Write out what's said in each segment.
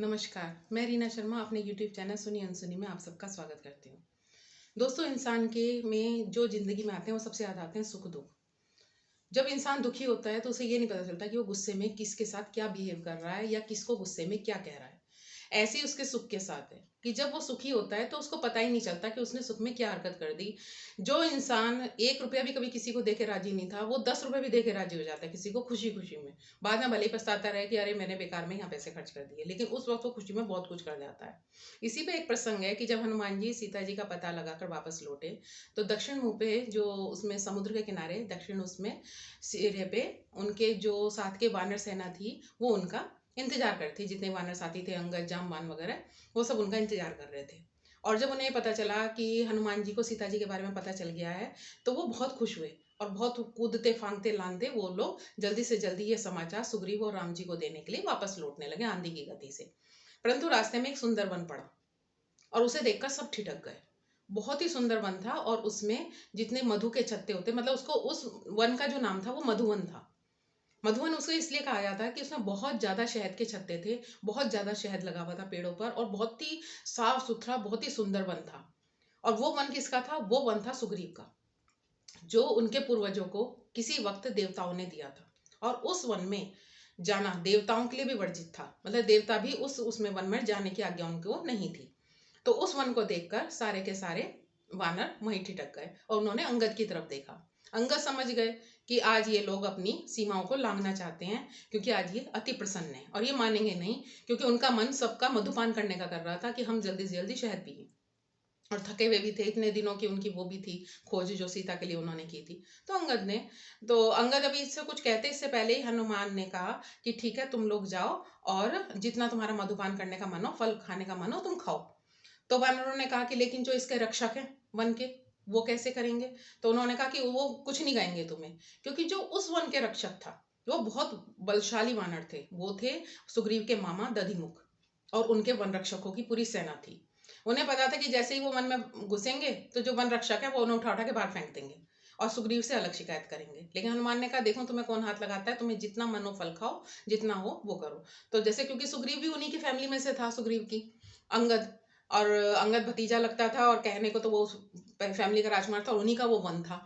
नमस्कार, मैं रीना शर्मा अपने यूट्यूब चैनल सुनी अनसुनी में आप सबका स्वागत करती हूँ। दोस्तों, इंसान के में जो ज़िंदगी में आते हैं वो सबसे ज़्यादा आते हैं सुख-दुःख। जब इंसान दुखी होता है तो उसे ये नहीं पता चलता कि वो गुस्से में किसके साथ क्या बिहेव कर रहा है या किसको गुस्से में क्या कह रहा है। ऐसे ही उसके सुख के साथ है कि जब वो सुखी होता है तो उसको पता ही नहीं चलता कि उसने सुख में क्या हरकत कर दी। जो इंसान 1 रुपया भी कभी किसी को दे के राज़ी नहीं था, वो 10 रुपए भी दे के राज़ी हो जाता है किसी को खुशी-खुशी में। बाद में भले ही पछताता रहे कि अरे मैंने बेकार में यहाँ पैसे खर्च कर दिए, लेकिन उस वक़्त वो खुशी में बहुत कुछ कर जाता है। इसी पे एक प्रसंग है कि जब हनुमान जी सीता जी का पता लगाकर वापस लौटे, तो दक्षिण मुँह पे जो उसमें समुद्र के किनारे दक्षिण उसमें सिरे पे उनके जो साथ के वानर सेना थी, वो उनका इंतज़ार कर थे। जितने वानर साथी थे अंगद, जामवान वगैरह, वो सब उनका इंतज़ार कर रहे थे। और जब उन्हें पता चला कि हनुमान जी को सीता जी के बारे में पता चल गया है, तो वो बहुत खुश हुए और बहुत कूदते, फांदते-लांदते वो लोग जल्दी से जल्दी ये समाचार सुग्रीव और राम जी को देने के लिए वापस लौटने लगे आंधी की गति से। परंतु रास्ते में एक सुंदर वन पड़ा और उसे देखकर सब ठिठक गए। बहुत ही सुंदर वन था और उसमें जितने मधु के छत्ते होते, मतलब उसको उस वन का जो नाम था वो मधुवन था। मधुवन उसको इसलिए कहा जाता है कि उसमें बहुत ज़्यादा शहद के छत्ते थे, बहुत ज़्यादा शहद लगा हुआ था पेड़ों पर और बहुत ही साफ-सुथरा, बहुत ही सुंदर वन था। और वो वन किसका था? वो वन था सुग्रीव का, जो उनके पूर्वजों को किसी वक़्त देवताओं ने दिया था। और उस वन में जाना देवताओं के लिए भी वर्जित था, मतलब देवता भी उसमें वन में जाने की आज्ञा उनको नहीं थी। तो उस वन को देखकर सारे के सारे वानर वहीं ठिठक गए और उन्होंने अंगद की तरफ देखा। अंगद समझ गए कि आज ये लोग अपनी सीमाओं को लांघना चाहते हैं, क्योंकि आज ये अति प्रसन्न है और ये मानेंगे नहीं, क्योंकि उनका मन सबका मधुपान करने का कर रहा था कि हम जल्दी से जल्दी शहद पिए। और थके हुए भी थे, इतने दिनों की उनकी वो भी थी खोज जो सीता के लिए उन्होंने की थी। तो अंगद अभी इससे कुछ कहते इससे पहले ही हनुमान ने कहा कि ठीक है, तुम लोग जाओ और जितना तुम्हारा मधुपान करने का मन हो, फल खाने का मन हो, तुम खाओ। तो वानरों ने कहा कि लेकिन जो इसके रक्षक हैं वन के, वो कैसे करेंगे? तो उन्होंने कहा कि वो कुछ नहीं कहेंगे तुम्हें, क्योंकि जो उस वन के रक्षक था वो बहुत बलशाली वानर थे। वो थे सुग्रीव के मामा दधिमुख और उनके वन रक्षकों की पूरी सेना थी। उन्हें पता था कि जैसे ही वो वन में घुसेंगे तो जो वन रक्षक है वो उन्हें उठा उठा के बाहर फेंक देंगे और सुग्रीव से अलग शिकायत करेंगे। लेकिन हनुमान ने कहा देखो तुम्हें कौन हाथ लगाता है, तुम्हें जितना मन हो फल खाओ, जितना हो वो करो। तो जैसे क्योंकि सुग्रीव भी उन्हीं की फैमिली में से था, सुग्रीव की अंगद, और अंगद भतीजा लगता था और कहने को तो वो फैमिली का राजकुमार था और उन्हीं का वो वन था।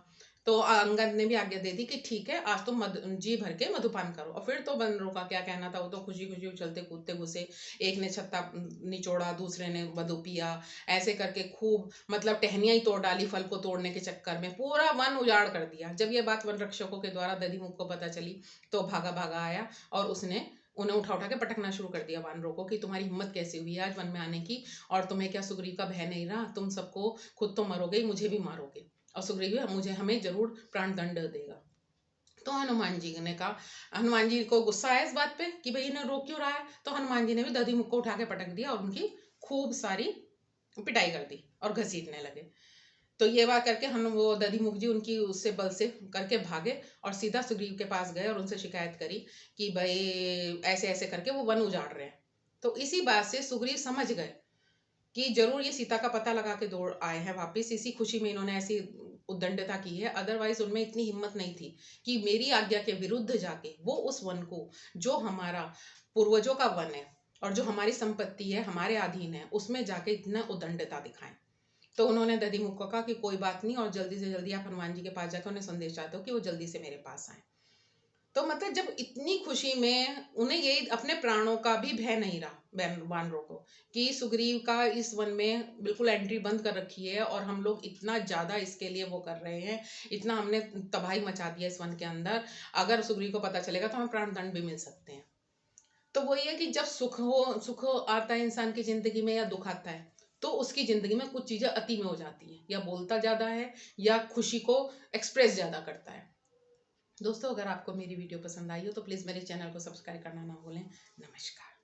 तो अंगद ने भी आज्ञा दे दी कि ठीक है, आज तुम जी भर के मधुपान करो। और फिर तो बंदरों का क्या कहना था, वो तो खुशी खुशी उछलते कूदते घुसे। एक ने छत्ता निचोड़ा, दूसरे ने मधु पिया, ऐसे करके खूब मतलब टहनियां ही तोड़ डाली फल को तोड़ने के चक्कर में, पूरा वन उजाड़ कर दिया। जब ये बात वन रक्षकों के द्वारा दधिमुख को पता चली तो भागा भागा आया और उसने उन्हें उठा उठा के पटकना शुरू कर दिया वानरों को कि तुम्हारी हिम्मत कैसे हुई है आज वन में आने की, और तुम्हें क्या सुग्रीव का भय नहीं रहा? तुम सबको खुद तो मरोगे ही, मुझे भी मारोगे, और सुग्रीव मुझे हमें जरूर प्राण दंड देगा। तो हनुमान जी ने कहा, हनुमान जी को गुस्सा आया इस बात पे कि भाई इन्हें रोक क्यों रहा है, तो हनुमान जी ने भी दधिमुख को उठा के पटक दिया और उनकी खूब सारी पिटाई कर दी और घसीटने लगे। तो ये बात करके हम वो दधिमुख जी उनकी उससे बल से करके भागे और सीधा सुग्रीव के पास गए और उनसे शिकायत करी कि भाई ऐसे ऐसे करके वो वन उजाड़ रहे हैं। तो इसी बात से सुग्रीव समझ गए कि जरूर ये सीता का पता लगा के दौड़ आए हैं वापिस, इसी खुशी में इन्होंने ऐसी उद्दंडता की है। अदरवाइज उनमें इतनी हिम्मत नहीं थी कि मेरी आज्ञा के विरुद्ध जाके वो उस वन को, जो हमारा पूर्वजों का वन है और जो हमारी संपत्ति है, हमारे अधीन है, उसमें जाके इतना उद्दंडता दिखाएं। तो उन्होंने दधिमुख को कहा कि कोई बात नहीं, और जल्दी से जल्दी आप हनुमान जी के पास जाकर उन्हें संदेश चाहते हो कि वो जल्दी से मेरे पास आए। तो मतलब जब इतनी खुशी में उन्हें ये अपने प्राणों का भी भय नहीं रहा वानरों को, कि सुग्रीव का इस वन में बिल्कुल एंट्री बंद कर रखी है और हम लोग इतना ज्यादा इसके लिए वो कर रहे हैं, इतना हमने तबाही मचा दिया इस वन के अंदर, अगर सुग्रीव को पता चलेगा तो हमें प्राण दंड भी मिल सकते हैं। तो वही है कि जब सुख आता है इंसान की जिंदगी में या दुख आता है, तो उसकी जिंदगी में कुछ चीजें अति में हो जाती हैं, या बोलता ज्यादा है या खुशी को एक्सप्रेस ज्यादा करता है। दोस्तों, अगर आपको मेरी वीडियो पसंद आई हो तो प्लीज़ मेरे चैनल को सब्सक्राइब करना ना भूलें। नमस्कार।